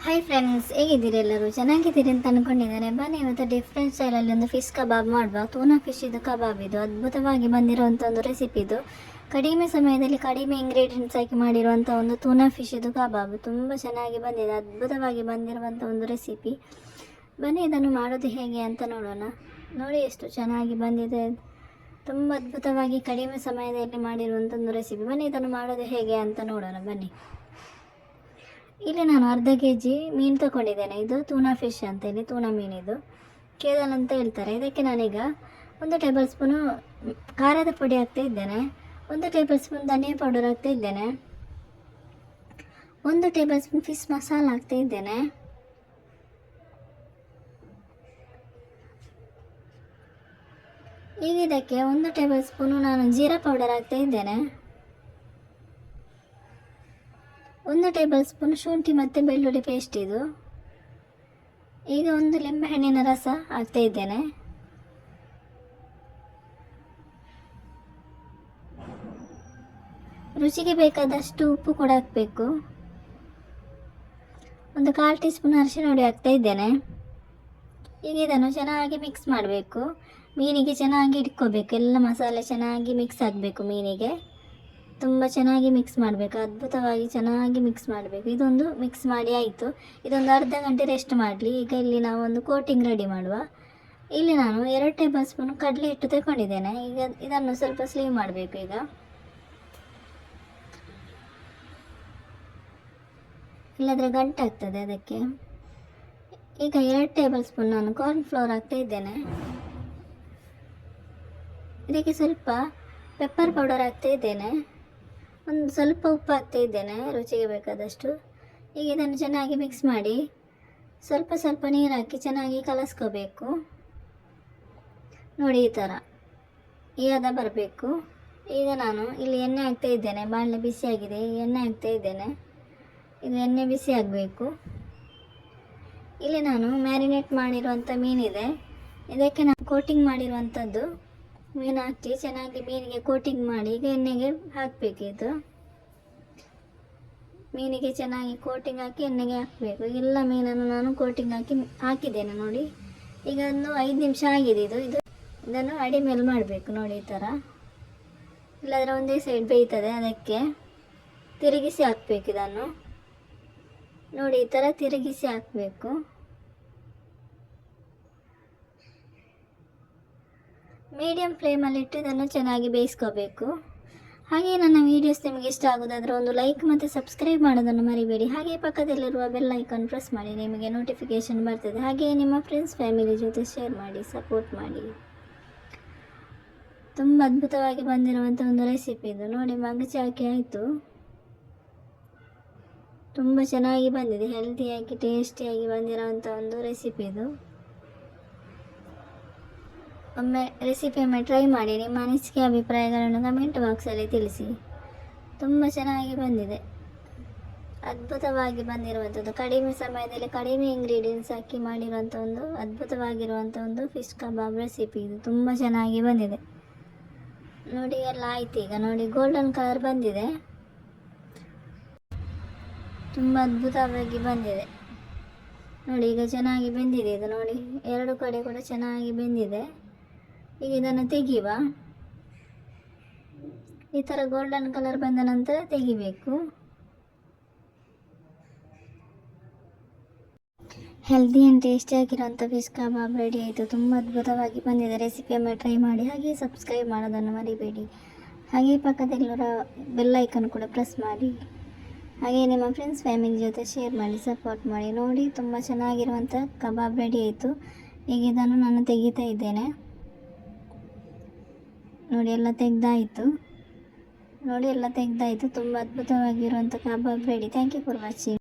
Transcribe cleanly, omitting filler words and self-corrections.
Hi friends, ಹೇಗಿದ್ದೀರಿ? ಎಲ್ಲರೂ ಚೆನ್ನಾಗಿದ್ದೀರಿ ಅಂತ ಅಂದ್ಕೊಂಡಿದ್ದಾರೆ. ಬನ್ನಿ ಇವತ್ತು ಡಿಫ್ರೆಂಟ್ ಸ್ಟೈಲಲ್ಲಿ ಒಂದು ಫಿಶ್ ಕಬಾಬ್ ಮಾಡುವ. ಟೂನಾ ಫಿಶ್ ಇದು ಕಬಾಬ್. ಇದು ಅದ್ಭುತವಾಗಿ ಬಂದಿರುವಂಥ ಒಂದು ರೆಸಿಪಿ. ಇದು ಕಡಿಮೆ ಸಮಯದಲ್ಲಿ ಕಡಿಮೆ ಇಂಗ್ರೀಡಿಯೆಂಟ್ಸ್ ಹಾಕಿ ಮಾಡಿರುವಂಥ ಒಂದು ಟೂನಾ ಫಿಶ್ ಇದು ಕಬಾಬ್. ತುಂಬ ಚೆನ್ನಾಗಿ ಬಂದಿದೆ, ಅದ್ಭುತವಾಗಿ ಬಂದಿರುವಂಥ ಒಂದು ರೆಸಿಪಿ. ಬನ್ನಿ ಇದನ್ನು ಮಾಡೋದು ಹೇಗೆ ಅಂತ ನೋಡೋಣ. ನೋಡಿ ಎಷ್ಟು ಚೆನ್ನಾಗಿ ಬಂದಿದೆ, ತುಂಬ ಅದ್ಭುತವಾಗಿ ಕಡಿಮೆ ಸಮಯದಲ್ಲಿ ಮಾಡಿರುವಂಥ ಒಂದು ರೆಸಿಪಿ. ಬನ್ನಿ ಇದನ್ನು ಮಾಡೋದು ಹೇಗೆ ಅಂತ ನೋಡೋಣ ಬನ್ನಿ. ಇಲ್ಲಿ ನಾನು ಅರ್ಧ ಕೆಜಿ ಮೀನು ತಗೊಂಡಿದ್ದೇನೆ. ಇದು ಟೂನಾ ಫಿಶ್ ಅಂತೇಳಿ, ಟೂನಾ ಮೀನಿದು ಕೇದಲ್ ಅಂತ ಹೇಳ್ತಾರೆ. ಇದಕ್ಕೆ ನಾನೀಗ 1 ಟೇಬಲ್ ಸ್ಪೂನು ಖಾರದ ಪುಡಿ ಹಾಕ್ತಾ ಇದ್ದೇನೆ, 1 ಟೇಬಲ್ ಸ್ಪೂನ್ ಧನಿಯಾ ಪೌಡರ್ ಹಾಕ್ತಾ ಇದ್ದೇನೆ, 1 ಟೇಬಲ್ ಸ್ಪೂನ್ ಫಿಶ್ ಮಸಾಲ ಹಾಕ್ತಾ ಇದ್ದೇನೆ, ಈಗ ಇದಕ್ಕೆ 1 ಟೇಬಲ್ ಸ್ಪೂನು ನಾನು ಜೀರಾ ಪೌಡರ್ ಹಾಕ್ತಾ ಇದ್ದೇನೆ, 1 ಟೇಬಲ್ ಸ್ಪೂನ್ ಶುಂಠಿ ಮತ್ತು ಬೆಳ್ಳುಳ್ಳಿ ಪೇಸ್ಟ್ ಇದು. ಈಗ 1 ಲಿಂಬೆ ಹಣ್ಣಿನ ರಸ ಹಾಕ್ತಾ ಇದ್ದೇನೆ, ರುಚಿಗೆ ಬೇಕಾದಷ್ಟು ಉಪ್ಪು ಕೂಡ ಹಾಕಬೇಕು, 1/4 ಟೀ ಸ್ಪೂನ್ ಅರಿಶಿನ ಹುಡಿ ಹಾಕ್ತಾ ಇದ್ದೇನೆ. ಈಗ ಇದನ್ನು ಚೆನ್ನಾಗಿ ಮಿಕ್ಸ್ ಮಾಡಬೇಕು. ಮೀನಿಗೆ ಚೆನ್ನಾಗಿ ಇಟ್ಕೋಬೇಕು, ಎಲ್ಲ ಮಸಾಲೆ ಚೆನ್ನಾಗಿ ಮಿಕ್ಸ್ ಆಗಬೇಕು ಮೀನಿಗೆ. ತುಂಬ ಚೆನ್ನಾಗಿ ಮಿಕ್ಸ್ ಮಾಡಬೇಕು, ಅದ್ಭುತವಾಗಿ ಚೆನ್ನಾಗಿ ಮಿಕ್ಸ್ ಮಾಡಬೇಕು. ಇದೊಂದು ಮಿಕ್ಸ್ ಮಾಡಿ ಆಯಿತು. ಇದೊಂದು ಅರ್ಧ ಗಂಟೆ ರೆಸ್ಟ್ ಮಾಡಲಿ. ಈಗ ಇಲ್ಲಿ ನಾವು ಒಂದು ಕೋಟಿಂಗ್ ರೆಡಿ ಮಾಡುವ. ಇಲ್ಲಿ ನಾನು 2 ಟೇಬಲ್ ಸ್ಪೂನ್ ಕಡಲೆ ಹಿಟ್ಟು ತಗೊಂಡಿದ್ದೇನೆ. ಈಗ ಇದನ್ನು ಸ್ವಲ್ಪ ಸ್ಲೀವ್ ಮಾಡಬೇಕು. ಈಗ ಇಲ್ಲದ್ರೆ ಗಂಟಾಗ್ತದೆ ಅದಕ್ಕೆ. ಈಗ 2 ಟೇಬಲ್ ಸ್ಪೂನ್ ನಾನು ಕಾರ್ನ್ ಫ್ಲೋರ್ ಹಾಕ್ತಾ ಇದ್ದೇನೆ. ಇದಕ್ಕೆ ಸ್ವಲ್ಪ ಪೆಪ್ಪರ್ ಪೌಡರ್ ಹಾಕ್ತಾ ಇದ್ದೇನೆ, ಒಂದು ಸ್ವಲ್ಪ ಉಪ್ಪು ಹಾಕ್ತಾ ಇದ್ದೇನೆ ರುಚಿಗೆ ಬೇಕಾದಷ್ಟು. ಈಗ ಇದನ್ನು ಚೆನ್ನಾಗಿ ಮಿಕ್ಸ್ ಮಾಡಿ ಸ್ವಲ್ಪ ಸ್ವಲ್ಪ ನೀರು ಹಾಕಿ ಚೆನ್ನಾಗಿ ಕಲಸ್ಕೋಬೇಕು. ನೋಡಿ ಈ ಥರ ಈ ಹದ ಬರಬೇಕು. ಈಗ ನಾನು ಇಲ್ಲಿ ಎಣ್ಣೆ ಹಾಕ್ತಾ ಇದ್ದೇನೆ, ಬಾಣಲೆ ಬಿಸಿಯಾಗಿದೆ, ಎಣ್ಣೆ ಹಾಕ್ತಾ ಇದ್ದೇನೆ. ಇದು ಎಣ್ಣೆ ಬಿಸಿ ಆಗಬೇಕು. ಇಲ್ಲಿ ನಾನು ಮ್ಯಾರಿನೇಟ್ ಮಾಡಿರುವಂಥ ಮೀನಿದೆ, ಇದಕ್ಕೆ ನಾನು ಕೋಟಿಂಗ್ ಮಾಡಿರುವಂಥದ್ದು ಮೀನು ಹಾಕಿ ಚೆನ್ನಾಗಿ ಮೀನಿಗೆ ಕೋಟಿಂಗ್ ಮಾಡಿ ಈಗ ಎಣ್ಣೆಗೆ ಹಾಕಬೇಕು. ಇದು ಮೀನಿಗೆ ಚೆನ್ನಾಗಿ ಕೋಟಿಂಗ್ ಹಾಕಿ ಎಣ್ಣೆಗೆ ಹಾಕಬೇಕು. ಎಲ್ಲ ಮೀನನ್ನು ನಾನು ಕೋಟಿಂಗ್ ಹಾಕಿದ್ದೇನೆ ನೋಡಿ. ಈಗ ಒಂದು 5 ನಿಮಿಷ ಆಗಿದೆ. ಇದನ್ನು ಅಡಿ ಮೇಲೆ ಮಾಡಬೇಕು ನೋಡಿ ಈ ಥರ, ಇಲ್ಲಾಂದರೆ ಒಂದೇ ಸೈಡ್ ಬೇಯ್ತದೆ. ಅದಕ್ಕೆ ತಿರುಗಿಸಿ ಹಾಕಬೇಕು. ಇದನ್ನು ನೋಡಿ ಈ ಥರ ತಿರುಗಿಸಿ ಹಾಕಬೇಕು. ಮೀಡಿಯಂ ಫ್ಲೇಮಲ್ಲಿಟ್ಟು ಇದನ್ನು ಚೆನ್ನಾಗಿ ಬೇಯಿಸ್ಕೋಬೇಕು. ಹಾಗೆ ನನ್ನ ವೀಡಿಯೋಸ್ ನಿಮಗೆ ಇಷ್ಟ ಆಗೋದಾದರೆ ಒಂದು ಲೈಕ್ ಮತ್ತು ಸಬ್ಸ್ಕ್ರೈಬ್ ಮಾಡೋದನ್ನು ಮರಿಬೇಡಿ. ಹಾಗೆ ಪಕ್ಕದಲ್ಲಿರುವ ಬೆಲ್ ಐಕಾನ್ ಪ್ರೆಸ್ ಮಾಡಿ, ನಿಮಗೆ ನೋಟಿಫಿಕೇಷನ್ ಬರ್ತದೆ. ಹಾಗೆ ನಿಮ್ಮ ಫ್ರೆಂಡ್ಸ್ ಫ್ಯಾಮಿಲಿ ಜೊತೆ ಶೇರ್ ಮಾಡಿ, ಸಪೋರ್ಟ್ ಮಾಡಿ. ತುಂಬ ಅದ್ಭುತವಾಗಿ ಬಂದಿರುವಂಥ ಒಂದು ರೆಸಿಪಿ ಇದು. ನೋಡಿ ಮಗಚಿ ಹಾಕಿ ಆಯಿತು, ತುಂಬ ಚೆನ್ನಾಗಿ ಬಂದಿದೆ, ಹೆಲ್ತಿಯಾಗಿ ಟೇಸ್ಟಿಯಾಗಿ ಬಂದಿರೋವಂಥ ಒಂದು ರೆಸಿಪಿ ಇದು. ಒಮ್ಮೆ ಟ್ರೈ ಮಾಡಿ. ನಿಮ್ಮ ಅನಿಸಿಕೆ ಅಭಿಪ್ರಾಯಗಳನ್ನು ಕಮೆಂಟ್ ಬಾಕ್ಸಲ್ಲಿ ತಿಳಿಸಿ. ತುಂಬ ಚೆನ್ನಾಗಿ ಬಂದಿದೆ, ಅದ್ಭುತವಾಗಿ ಬಂದಿರುವಂಥದ್ದು. ಕಡಿಮೆ ಸಮಯದಲ್ಲಿ ಕಡಿಮೆ ಇಂಗ್ರೀಡಿಯೆಂಟ್ಸ್ ಹಾಕಿ ಮಾಡಿರುವಂಥ ಒಂದು ಅದ್ಭುತವಾಗಿರುವಂಥ ಒಂದು ಫಿಶ್ ಕಬಾಬ್ ರೆಸಿಪಿ ಇದು. ತುಂಬ ಚೆನ್ನಾಗಿ ಬಂದಿದೆ ನೋಡಿ. ಎಲ್ಲ ಆಯ್ತು. ಈಗ ನೋಡಿ ಗೋಲ್ಡನ್ ಕಲರ್ ಬಂದಿದೆ, ತುಂಬ ಅದ್ಭುತವಾಗಿ ಬಂದಿದೆ ನೋಡಿ. ಈಗ ಚೆನ್ನಾಗಿ ಬೆಂದಿದೆ ಇದು ನೋಡಿ, 2 ಕಡೆ ಕೂಡ ಚೆನ್ನಾಗಿ ಬೆಂದಿದೆ. ಈಗ ಇದನ್ನು ತೆಗೆಯುವ. ಈ ಥರ ಗೋಲ್ಡನ್ ಕಲರ್ ಬಂದ ನಂತರ ತೆಗಿಬೇಕು. ಹೆಲ್ದಿ ಆ್ಯಂಡ್ ಟೇಸ್ಟಿಯಾಗಿರೋಂಥ ಫಿಶ್ ಕಬಾಬ್ ರೆಡಿ ಆಯಿತು. ತುಂಬ ಅದ್ಭುತವಾಗಿ ಬಂದಿದೆ. ರೆಸಿಪಿಯೊಮ್ಮೆ ಟ್ರೈ ಮಾಡಿ. ಹಾಗೆ ಸಬ್ಸ್ಕ್ರೈಬ್ ಮಾಡೋದನ್ನು ಮರಿಬೇಡಿ. ಹಾಗೆ ಪಕ್ಕದಲ್ಲಿರೋ ಬೆಲ್ ಐಕನ್ ಕೂಡ ಪ್ರೆಸ್ ಮಾಡಿ. ಹಾಗೆ ನಿಮ್ಮ ಫ್ರೆಂಡ್ಸ್ ಫ್ಯಾಮಿಲಿ ಜೊತೆ ಶೇರ್ ಮಾಡಿ, ಸಪೋರ್ಟ್ ಮಾಡಿ. ನೋಡಿ ತುಂಬ ಚೆನ್ನಾಗಿರುವಂಥ ಕಬಾಬ್ ರೆಡಿ ಆಯಿತು. ಈಗ ಇದನ್ನು ನಾನು ತೆಗಿತಾ ಇದ್ದೇನೆ ನೋಡಿ. ಎಲ್ಲ ತೆಗೆದಾಯಿತು ನೋಡಿ, ಎಲ್ಲ ತೆಗೆದಾಯಿತು. ತುಂಬ ಅದ್ಭುತವಾಗಿರುವಂಥ kebab ready. Thank you for watching.